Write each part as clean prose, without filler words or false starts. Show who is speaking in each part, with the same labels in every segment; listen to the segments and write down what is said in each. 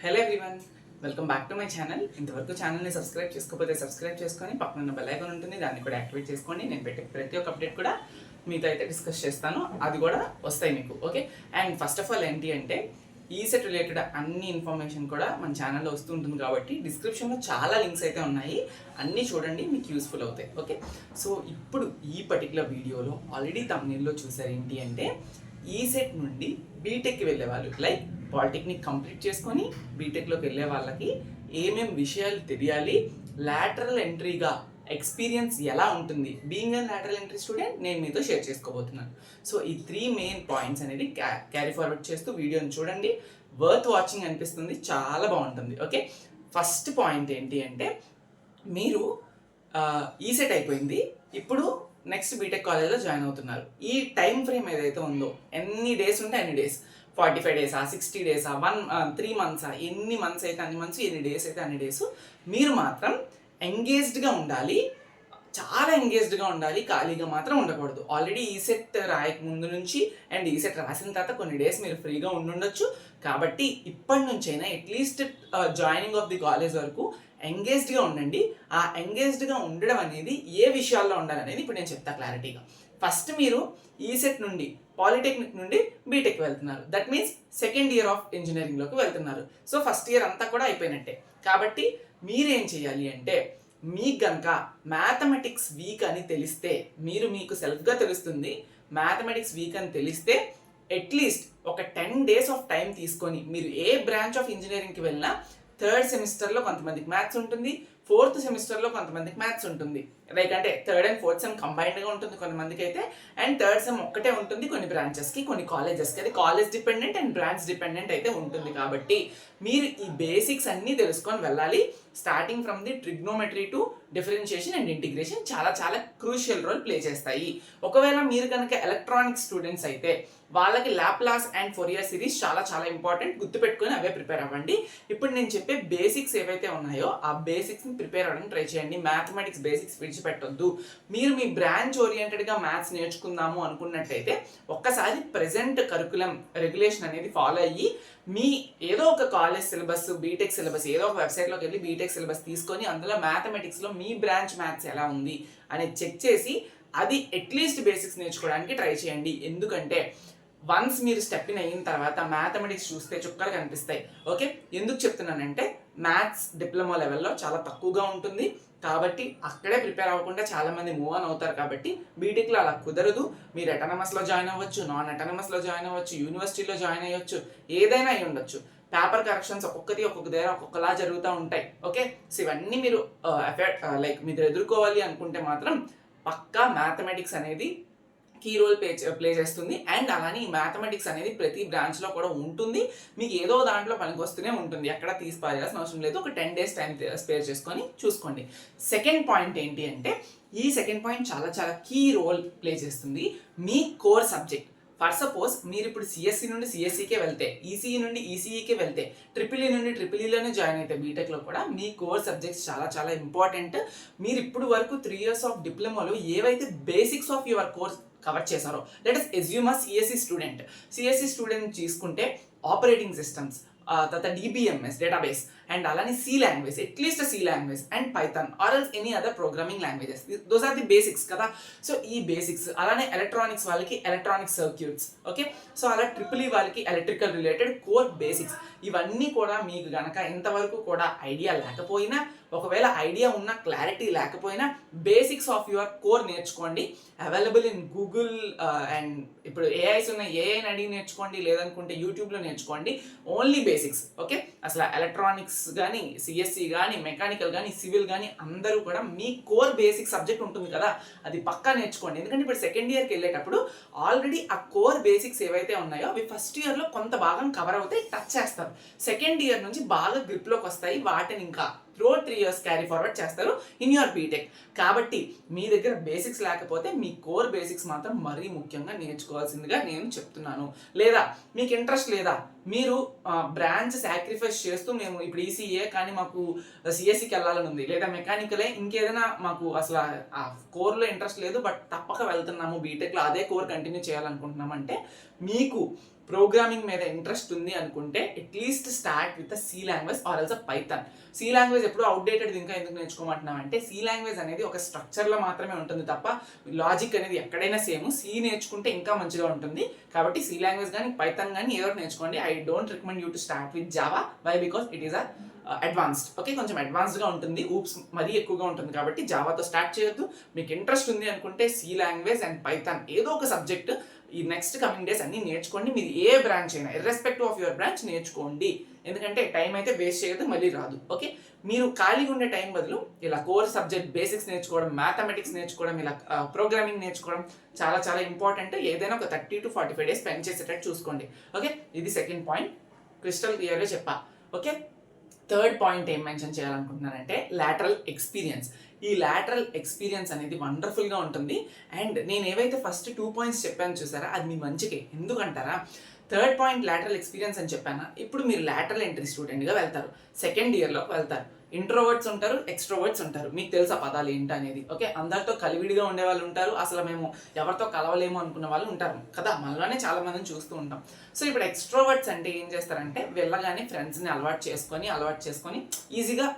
Speaker 1: Hello everyone, welcome back to my channel. ఇంతవరకు ఛానల్ని subscribe చేసుకోకపోతే సబ్స్క్రైబ్ చేసుకొని పక్కన ఉన్న బెల్ ఐకాన్ ఉంటుంది, దాన్ని కూడా యాక్టివేట్ చేసుకోండి. నేను పెట్టే ప్రతి ఒక్క అప్డేట్ కూడా మీతో అయితే డిస్కస్ చేస్తాను, అది కూడా వస్తాయి మీకు. Okay, and first of all ఏంటి అంటే ఈసెట్ రిలేటెడ్ అన్ని ఇన్ఫర్మేషన్ కూడా మన ఛానల్లో వస్తుంటుంది కాబట్టి డిస్క్రిప్షన్లో చాలా లింక్స్ అయితే ఉన్నాయి, అన్నీ చూడండి, మీకు యూస్ఫుల్ అవుతాయి. ఓకే, సో ఇప్పుడు ఈ పర్టికులర్ వీడియోలో ఆల్రెడీ తమ్నెయిల్లో చూసారు ఏంటి అంటే ఈసెట్ నుండి బీటెక్కి వెళ్ళే వాళ్ళు, లైక్ పాలిటెక్నిక్ కంప్లీట్ చేసుకొని బీటెక్లోకి వెళ్ళే వాళ్ళకి ఏమేం విషయాలు తెలియాలి, లాటరల్ ఎంట్రీగా ఎక్స్పీరియన్స్ ఎలా ఉంటుంది, being and lateral entry student నేను మీతో షేర్ చేసుకోబోతున్నాను. సో ఈ 3 మెయిన్ పాయింట్స్ అనేది క్యారీ ఫార్వర్డ్ చేస్తూ వీడియోని చూడండి, వర్త్ వాచింగ్ అనిపిస్తుంది, చాలా బాగుంటుంది. ఓకే, ఫస్ట్ పాయింట్ ఏంటి అంటే మీరు ఈసెట్ అయిపోయింది, ఇప్పుడు నెక్స్ట్ బీటెక్ కాలేజ్లో జాయిన్ అవుతున్నారు. ఈ టైం ఫ్రేమ్ ఏదైతే ఉందో, ఎన్ని డేస్ ఉంటే అన్ని డేస్, 45 డేసా, 60 డేసా, 3 మంత్సా, ఎన్ని మంత్స్ అయితే అన్ని మంత్స్, ఎన్ని డేస్ అయితే అన్ని డేస్, మీరు మాత్రం ఎంగేజ్డ్గా ఉండాలి, చాలా ఎంగేజ్డ్గా ఉండాలి, ఖాళీగా మాత్రం ఉండకూడదు. ఆల్రెడీ ఈసెట్ రాయక ముందు నుంచి అండ్ ఈసెట్ రాసిన తర్వాత కొన్ని డేస్ మీరు ఫ్రీగా ఉండుండొచ్చు. కాబట్టి ఇప్పటి నుంచైనా at least joining of the college వరకు ఎంగేజ్డ్గా ఉండండి. ఆ ఎంగేజ్డ్గా ఉండడం అనేది ఏ విషయాల్లో ఉండాలనేది ఇప్పుడు నేను చెప్తా క్లారిటీగా. ఫస్ట్ మీరు ఈసెట్ నుండి పాలిటెక్నిక్ నుండి బీటెక్ వెళ్తున్నారు, that means second year of ఇంజనీరింగ్లోకి వెళ్తున్నారు. సో ఫస్ట్ ఇయర్ అంతా కూడా అయిపోయినట్టే. కాబట్టి మీరేం చేయాలి అంటే, మీకు కనుక మ్యాథమెటిక్స్ వీక్ అని తెలిస్తే, మీకు సెల్ఫ్గా తెలుస్తుంది మ్యాథమెటిక్స్ వీక్ అని తెలిస్తే, అట్లీస్ట్ ఒక 10 days ఆఫ్ టైం తీసుకొని మీరు ఏ బ్రాంచ్ ఆఫ్ ఇంజనీరింగ్కి వెళ్ళినా 3rd సెమిస్టర్లో కొంతమందికి మ్యాథ్స్ ఉంటుంది, 4th సెమిస్టర్లో కొంతమందికి మ్యాథ్స్ ఉంటుంది. లైక్ అంటే 3rd and 4th సెమ్ కంబైన్డ్గా ఉంటుంది కొంతమందికి అయితే, అండ్ 3rd సెమ్ ఒక్కటే ఉంటుంది కొన్ని బ్రాంచెస్కి, కొన్ని కాలేజెస్కి. అది college dependent and branch dependent అయితే ఉంటుంది. కాబట్టి మీరు ఈ బేసిక్స్ అన్నీ తెలుసుకొని వెళ్ళాలి. Starting from the trigonometry to differentiation and integration చాలా చాలా క్రూషియల్ రోల్ ప్లే చేస్తాయి. ఒకవేళ మీరు కనుక ఎలక్ట్రానిక్స్ స్టూడెంట్స్ అయితే వాళ్ళకి లాప్లాస్ అండ్ ఫోరియర్ సిరీస్ చాలా చాలా ఇంపార్టెంట్, గుర్తుపెట్టుకొని అవే ప్రిపేర్ అవ్వండి. ఇప్పుడు నేను చెప్పే బేసిక్స్ ఏవైతే ఉన్నాయో ఆ బేసిక్స్ని ప్రిపేర్ అవ్వడానికి ట్రై చేయండి. మ్యాథమెటిక్స్ బేసిక్స్ విడిచిపెట్టొద్దు. మీరు మీ బ్రాంచ్ ఓరియంటెడ్గా మ్యాథ్స్ నేర్చుకుందాము అనుకున్నట్టయితే ఒక్కసారి ప్రెజెంట్ కరికులం రెగ్యులేషన్ అనేది ఫాలో అయ్యి మీ ఏదో ఒక కాలేజ్ సిలబస్, బీటెక్ సిలబస్, ఏదో ఒక వెబ్సైట్లోకి వెళ్ళి బీటెక్ సిలబస్ తీసుకొని అందులో మ్యాథమెటిక్స్లో మీ బ్రాంచ్ మ్యాథ్స్ ఎలా ఉంది అనేది చెక్ చేసి అది అట్లీస్ట్ బేసిక్స్ నేర్చుకోవడానికి ట్రై చేయండి. ఎందుకంటే వన్స్ మీరు స్టెప్ ఇన్ అయిన తర్వాత మ్యాథమెటిక్స్ చూస్తే చుక్కలు కనిపిస్తాయి. ఓకే, ఎందుకు చెప్తున్నానంటే మ్యాథ్స్ డిప్లొమా లెవెల్లో చాలా తక్కువగా ఉంటుంది కాబట్టి అక్కడే ప్రిపేర్ అవ్వకుండా చాలామంది మూవ్ ఆన్ అవుతారు. కాబట్టి బీటెక్లో అలా కుదరదు. మీరు అటానమస్లో జాయిన్ అవ్వచ్చు, నాన్ అటానమస్లో జాయిన్ అవ్వచ్చు, యూనివర్సిటీలో జాయిన్ అయ్యొచ్చు, ఏదైనా అయి ఉండొచ్చు. పేపర్ కరెక్షన్స్ ఒక్కొక్క దగ్గర ఒక్కొక్కలా జరుగుతూ ఉంటాయి. ఓకే, సో ఇవన్నీ మీరు లైక్ మీరు ఎదుర్కోవాలి అనుకుంటే మాత్రం పక్కా మ్యాథమెటిక్స్ అనేది కీ రోల్ ప్లే చేస్తుంది. అండ్ అలానే ఈ మ్యాథమెటిక్స్ అనేది ప్రతి బ్రాంచ్లో కూడా ఉంటుంది. మీకు ఏదో దాంట్లో పనికి వస్తూనే ఉంటుంది, ఎక్కడ తీసి పారేయాల్సిన అవసరం లేదు. ఒక 10 days టైం స్పేర్ చేసుకొని చూసుకోండి. సెకండ్ పాయింట్ ఏంటి అంటే, ఈ సెకండ్ పాయింట్ చాలా చాలా కీ రోల్ ప్లే చేస్తుంది మీ కోర్ సబ్జెక్ట్. ఫర్ సపోజ్ మీరు ఇప్పుడు సిఎస్సి నుండి సిఎస్సికే వెళ్తే, ఈసీఈ నుండి ఈసీఈకే వెళ్తే, ట్రిపుల్ ఈ నుండి ట్రిపుల్ ఈలోనే జాయిన్ అయితే బీటెక్లో కూడా మీ కోర్ సబ్జెక్ట్స్ చాలా చాలా ఇంపార్టెంట్. మీరు ఇప్పుడు వరకు 3 years ఆఫ్ డిప్లొమాలో ఏవైతే basics of your course cover చేశారో, let us assume a CSC student తీసుకుంటే ఆపరేటింగ్ సిస్టమ్స్, తర్వాత డిబిఎంఎస్ డేటాబేస్, అండ్ అలానే C language, at least C language and Python or else any other programming languages, those are the basics కదా. So ఈ basics, అలానే electronics వాళ్ళకి electronic circuits, okay, so అలా triple E వాళ్ళకి electrical related core basics, ఇవన్నీ కూడా మీకు గనక ఇంతవరకు కూడా ఐడియా లేకపోయినా, ఒకవేళ ఐడియా ఉన్న క్లారిటీ లేకపోయినా బేసిక్స్ ఆఫ్ యువర్ కోర్ నేర్చుకోండి. అవైలబుల్ ఇన్ గూగుల్ అండ్ ఇప్పుడు ఏఐస్ ఉన్న ఏఐని అడిగి నేర్చుకోండి, లేదనుకుంటే యూట్యూబ్లో నేర్చుకోండి. Only basics. ఓకే, అసలు ఎలక్ట్రానిక్స్ కానీ, సిఎస్సి కానీ, మెకానికల్ కానీ, సివిల్ కానీ అందరూ కూడా మీ కోర్ బేసిక్ సబ్జెక్ట్ ఉంటుంది కదా, అది పక్కా నేర్చుకోండి. ఎందుకంటే ఇప్పుడు సెకండ్ ఇయర్కి వెళ్ళేటప్పుడు ఆల్రెడీ ఆ కోర్ బేసిక్స్ ఏవైతే ఉన్నాయో అవి ఫస్ట్ ఇయర్లో కొంత భాగం కవర్ అవుతాయి, టచ్ చేస్తారు. సెకండ్ ఇయర్ నుంచి బాగా గ్రిప్లోకి వస్తాయి, వాటిని ఇంకా త్రూఅవుట్ 3 years క్యారీ ఫార్వర్డ్ చేస్తారు ఇన్ యువర్ బీటెక్. కాబట్టి మీ దగ్గర బేసిక్స్ లేకపోతే మీ కోర్ బేసిక్స్ మాత్రం మరీ ముఖ్యంగా నేర్చుకోవాల్సిందిగా నేను చెప్తున్నాను. లేదా మీకు ఇంట్రెస్ట్ లేదా, మీరు బ్రాంచ్ సాక్రిఫైస్ చేస్తూ మేము ఇప్పుడు ఈసీఏ కానీ మాకు సిఎస్సికి వెళ్ళాలని ఉంది, లేదా మెకానికలే ఇంకేదైనా మాకు అసలు ఆ కోర్లో ఇంట్రెస్ట్ లేదు బట్ తప్పక వెళ్తున్నాము బీటెక్లో అదే కోర్ కంటిన్యూ చేయాలనుకుంటున్నామంటే మీకు ప్రోగ్రామింగ్ మీద ఇంట్రెస్ట్ ఉంది అనుకుంటే at least start with C language or else Python. C language ఎప్పుడు అవుట్డేటెడ్, ఇంకా ఎందుకు నేర్చుకోమంటున్నాం అంటే సి లాంగ్వేజ్ అనేది ఒక స్ట్రక్చర్లో మాత్రమే ఉంటుంది తప్ప లాజిక్ అనేది ఎక్కడైనా సేమ్. సి నేర్చుకుంటే ఇంకా మంచిగా ఉంటుంది. కాబట్టి సి లాంగ్వేజ్ కానీ పైథాన్ కానీ ఏదో నేర్చుకోండి. I don't recommend you to start with Java. Why? Because it is advanced. Okay, కొంచెం అడ్వాన్స్డ్గా ఉంటుంది, ఊప్స్ మరీ ఎక్కువగా ఉంటుంది. కాబట్టి జావాతో స్టార్ట్ చేయొద్దు. మీకు ఇంట్రెస్ట్ ఉంది అనుకుంటే సి లాంగ్వేజ్ అండ్ పైథాన్ ఏదో ఒక సబ్జెక్ట్ ఈ నెక్స్ట్ కమింగ్ డేస్ అన్ని నేర్చుకోండి. మీరు ఏ బ్రాంచ్ అయినా ఇర్రెస్పెక్టివ్ ఆఫ్ యువర్ బ్రాంచ్ నేర్చుకోండి. ఎందుకంటే టైం అయితే వేస్ట్ చేయదు, మళ్ళీ రాదు. ఓకే, మీరు ఖాళీగా ఉండే టైం బదులు ఇలా కోర్ సబ్జెక్ట్ బేసిక్స్ నేర్చుకోవడం, మ్యాథమెటిక్స్ నేర్చుకోవడం, ఇలా ప్రోగ్రామింగ్ నేర్చుకోవడం చాలా చాలా ఇంపార్టెంట్. ఏదైనా ఒక 30 to 45 days స్పెండ్ చేసేటట్టు చూసుకోండి. ఓకే, ఇది సెకండ్ పాయింట్, క్రిస్టల్ క్లియర్గా చెప్పా. ఓకే, థర్డ్ పాయింట్ ఏం మెన్షన్ చేయాలనుకుంటున్నానంటే లాటరల్ ఎక్స్పీరియన్స్. ఈ లాటరల్ ఎక్స్పీరియన్స్ అనేది వండర్ఫుల్గా ఉంటుంది. అండ్ నేను ఏవైతే ఫస్ట్ 2 points చెప్పాను చూసారా, అది మీ మంచికే. ఎందుకంటారా, థర్డ్ పాయింట్ లాటరల్ ఎక్స్పీరియన్స్ అని చెప్పానా, ఇప్పుడు మీరు లాటరల్ ఎంట్రీ స్టూడెంట్గా వెళ్తారు, సెకండ్ ఇయర్లోకి వెళ్తారు. ఇంట్రోవర్ట్స్ ఉంటారు, ఎక్స్ట్రోవర్ట్స్ ఉంటారు. మీకు తెలుసా పదాలు ఏంటి అనేది? ఓకే, అందరితో కలివిడిగా ఉండే వాళ్ళు ఉంటారు, అసలు మేము ఎవరితో కలవలేము అనుకున్న వాళ్ళు ఉంటారు కదా, మనలోనే చాలా మందిని చూస్తూ ఉంటాం. సో ఇప్పుడు ఎక్స్ట్రోవర్ట్స్ అంటే ఏం చేస్తారంటే వెళ్ళగానే ఫ్రెండ్స్ని అలవాటు చేసుకొని ఈజీగా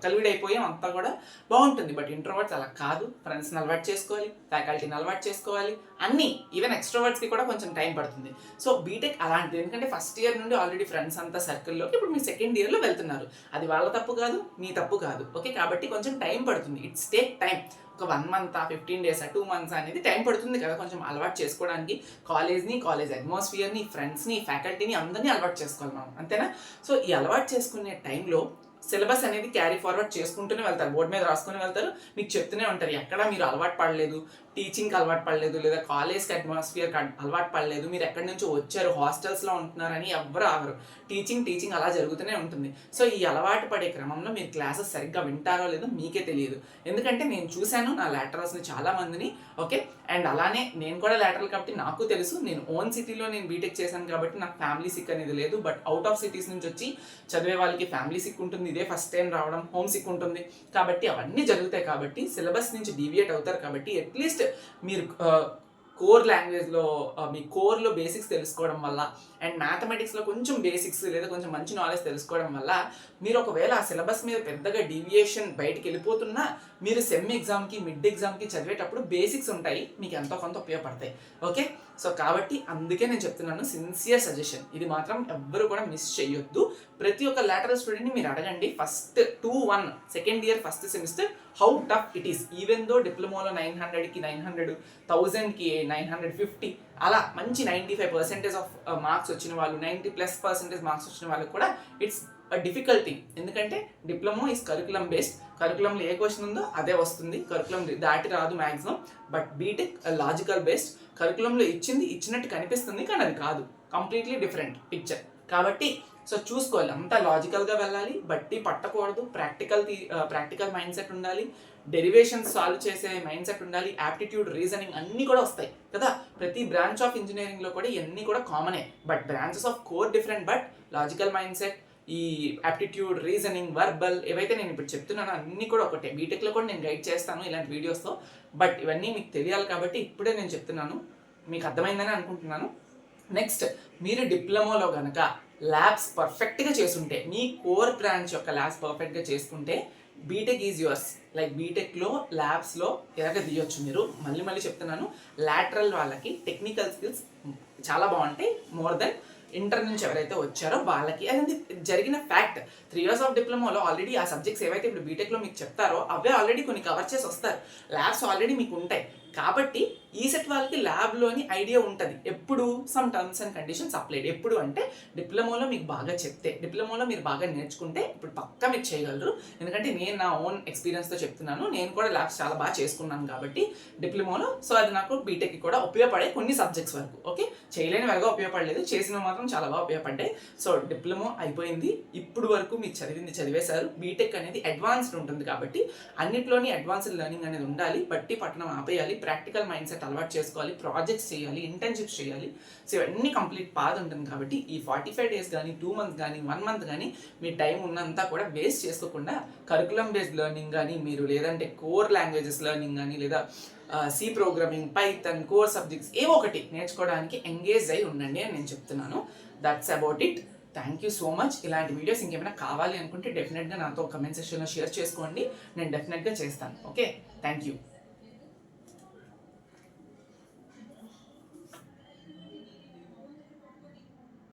Speaker 1: కలివిడైపోయి అంతా కూడా బాగుంటుంది. బట్ ఇంట్రోవర్ట్స్ అలా కాదు, ఫ్రెండ్స్ని అలవాటు చేసుకోవాలి, ఫ్యాకల్టీని అలవాటు చేసుకోవాలి, అన్నీ. ఈవెన్ ఎక్స్ట్రోవర్ట్స్కి కూడా కొంచెం టైం పడుతుంది. సో బీటెక్ అలాంటిది. ఎందుకంటే ఫస్ట్ ఇయర్ నుండి ఆల్రెడీ ఫ్రెండ్స్ అంతా సర్కిల్లోకి, ఇప్పుడు మీరు సెకండ్ ఇయర్లో వెళ్తున్నారు. అది వాళ్ళ తప్పు కాదు, మీ తప్పు కాదు. ఓకే, కాబట్టి కొంచెం టైం పడుతుంది. It's take time. ఒక 1 month, 15 days, 2 months అనేది టైం పడుతుంది కదా కొంచెం అలవాటు చేసుకోవడానికి. కాలేజ్ అట్మాస్ఫియర్ని, ఫ్రెండ్స్ని, ఫ్యాకల్టీని అందరినీ అలవాటు చేసుకోవాలి మనం, అంతేనా? సో ఈ అలవాటు చేసుకునే టైంలో సిలబస్ అనేది క్యారీ ఫార్వర్డ్ చేసుకుంటూనే వెళ్తారు, బోర్డు మీద రాసుకుని వెళ్తారు. మీకు చెప్తూనే ఉంటారు, ఎక్కడ మీరు అలవాటు పడలేదు, టీచింగ్కి అలవాటు పడలేదు, లేదా కాలేజ్కి అట్మాస్ఫియర్కి అలవాటు పడలేదు, మీరు ఎక్కడి నుంచో వచ్చారు, హాస్టల్స్లో ఉంటున్నారని ఎవ్వరు ఆగరు. టీచింగ్ అలా జరుగుతూనే ఉంటుంది. సో ఈ అలవాటు పడే క్రమంలో మీరు క్లాసెస్ సరిగ్గా వింటారో లేదో మీకే తెలియదు. ఎందుకంటే నేను చూశాను నా లాటరల్స్ని చాలా మందిని. ఓకే, అండ్ అలానే నేను కూడా లాటరల్ కాబట్టి నాకు తెలుసు. నేను ఓన్ సిటీలో నేను బీటెక్ చేశాను కాబట్టి నాకు ఫ్యామిలీ సిక్ అనేది లేదు. బట్ అవుట్ ఆఫ్ సిటీస్ నుంచి వచ్చి చదివే వాళ్ళకి ఫ్యామిలీ సిక్ ఉంటుంది, ఇదే ఫస్ట్ టైం రావడం, హోమ్ సిక్ ఉంటుంది. కాబట్టి అవన్నీ జరుగుతాయి. కాబట్టి సిలబస్ నుంచి డీవియేట్ అవుతారు. కాబట్టి అట్లీస్ట్ మీరు కోర్ లాంగ్వేజ్లో మీ కోర్లో బేసిక్స్ తెలుసుకోవడం వల్ల అండ్ మ్యాథమెటిక్స్లో కొంచెం బేసిక్స్ లేదా కొంచెం మంచి నాలెడ్జ్ తెలుసుకోవడం వల్ల మీరు ఒకవేళ ఆ సిలబస్ మీద పెద్దగా డీవియేషన్ బయటికి వెళ్ళిపోతున్నా మీరు సెమ్ ఎగ్జామ్కి, మిడ్ ఎగ్జామ్కి చదివేటప్పుడు బేసిక్స్ ఉంటాయి, మీకు ఎంతో కొంత ఉపయోగపడతాయి. ఓకే, సో కాబట్టి అందుకే నేను చెప్తున్నాను, సిన్సియర్ సజెషన్, ఇది మాత్రం ఎవ్వరు కూడా మిస్ చేయొద్దు. ప్రతి ఒక్క లాటరల్ స్టూడెంట్ని మీరు అడగండి, first 2-1 second year first semester how tough it is. Even though డిప్లొమాలో 900కి 900, 1000కి 950 అలా మంచి 95% ఆఫ్ మార్క్స్ వచ్చిన వాళ్ళు, 90+% మార్క్స్ వచ్చిన వాళ్ళకి కూడా ఇట్స్ డిఫికల్ట్ థింగ్. ఎందుకంటే డిప్లొమా ఈజ్ కరికులం బేస్డ్. కరికులంలో ఏ క్వశ్చన్ ఉందో అదే వస్తుంది, కరికులం దాటి రాదు maximum. But BTech logical based. కరికులంలో ఇచ్చినట్టు కనిపిస్తుంది కానీ అది కాదు, కంప్లీట్లీ డిఫరెంట్ పిక్చర్. కాబట్టి సో చూసుకోవాలి, అంతా లాజికల్గా వెళ్ళాలి, బట్టి పట్టకూడదు. ప్రాక్టికల్ మైండ్ సెట్ ఉండాలి, డెరివేషన్స్ సాల్వ్ చేసే మైండ్ సెట్ ఉండాలి, యాప్టిట్యూడ్, రీజనింగ్ అన్నీ కూడా వస్తాయి కదా. ప్రతి బ్రాంచ్ ఆఫ్ ఇంజనీరింగ్లో కూడా ఇవన్నీ కూడా కామనే. But branches of core different. But logical mind set, ఈ యాప్టిట్యూడ్, రీజనింగ్, వర్బల్ ఏవైతే నేను ఇప్పుడు చెప్తున్నానో అన్నీ కూడా ఒకటే. బీటెక్లో కూడా నేను గైడ్ చేస్తాను ఇలాంటి వీడియోస్తో. బట్ ఇవన్నీ మీకు తెలియాలి కాబట్టి ఇప్పుడే నేను చెప్తున్నాను, మీకు అర్థమైందని అనుకుంటున్నాను. నెక్స్ట్, మీరు డిప్లొమాలో కనుక ల్యాబ్స్ పర్ఫెక్ట్గా చేసుంటే, మీ కోర్ బ్రాంచ్ యొక్క ల్యాబ్స్ పర్ఫెక్ట్గా చేసుకుంటే బీటెక్ ఈజ్ యువర్స్. లైక్ బీటెక్లో ల్యాబ్స్లో ఎలాగ తీయొచ్చు మీరు. మళ్ళీ చెప్తున్నాను, లాటరల్ వాళ్ళకి టెక్నికల్ స్కిల్స్ చాలా బాగుంటాయి మోర్ దెన్ ఇంటర్ నుంచి ఎవరైతే వచ్చారో వాళ్ళకి. అది జరిగిన ఫ్యాక్ట్. 3 years ఆఫ్ డిప్లొమాలో ఆల్రెడీ ఆ సబ్జెక్ట్స్ ఏవైతే ఇప్పుడు బీటెక్లో మీకు చెప్తారో అవే ఆల్రెడీ కొన్ని కవర్ చేసి వస్తారు. ల్యాబ్స్ ఆల్రెడీ మీకు ఉంటాయి. కాబట్టి ఈ సెట్ వాళ్ళకి ల్యాబ్లోని ఐడియా ఉంటుంది. ఎప్పుడు some terms and conditions applied. ఎప్పుడు అంటే డిప్లొమాలో మీకు బాగా చెప్తే, డిప్లొమాలో మీరు బాగా నేర్చుకుంటే ఇప్పుడు పక్కా మీరు చేయగలరు. ఎందుకంటే నేను నా ఓన్ ఎక్స్పీరియన్స్తో చెప్తున్నాను, నేను కూడా ల్యాబ్స్ చాలా బాగా చేసుకున్నాను కాబట్టి డిప్లొమాలో. సో అది నాకు బీటెక్కి కూడా ఉపయోగపడే కొన్ని సబ్జెక్ట్స్ వరకు. ఓకే, చేయలేని వరకు ఉపయోగపడలేదు, చేసిన మాత్రం చాలా బాగా ఉపయోగపడ్డాయి. సో డిప్లొమా అయిపోయింది, ఇప్పుడు వరకు మీరు చదివేశారు. బీటెక్ అనేది అడ్వాన్స్డ్ ఉంటుంది కాబట్టి అన్నిట్లోని అడ్వాన్స్డ్ లెర్నింగ్ అనేది ఉండాలి. బట్టి పట్టణం ఆపేయాలి. ప్రాక్టికల్ మైండ్ సెట్ అలవాటు చేసుకోవాలి, ప్రాజెక్ట్స్ చేయాలి, ఇంటర్న్షిప్స్ చేయాలి. సో ఇవన్నీ కంప్లీట్ పాత్ ఉంటుంది కాబట్టి ఈ 45 డేస్ కానీ 2 మంత్స్ కానీ 1 మంత్ కానీ మీ టైం ఉన్నంతా కూడా వేస్ట్ చేసుకోకుండా కరికులం బేస్డ్ లెర్నింగ్ కానీ మీరు లేదంటే కోర్ లాంగ్వేజెస్ లెర్నింగ్ కానీ లేదా C programming, Python, core subjects ఏవో ఒకటి నేర్చుకోవడానికి ఎంగేజ్ అయి ఉండండి అని నేను చెప్తున్నాను. That's about it. Thank you so much. ఇలాంటి వీడియోస్ ఇంకేమైనా కావాలి అనుకుంటే డెఫినెట్గా నాతో కమెంట్ సెక్షన్లో షేర్ చేసుకోండి, నేను డెఫినెట్గా చేస్తాను. Okay, thank you.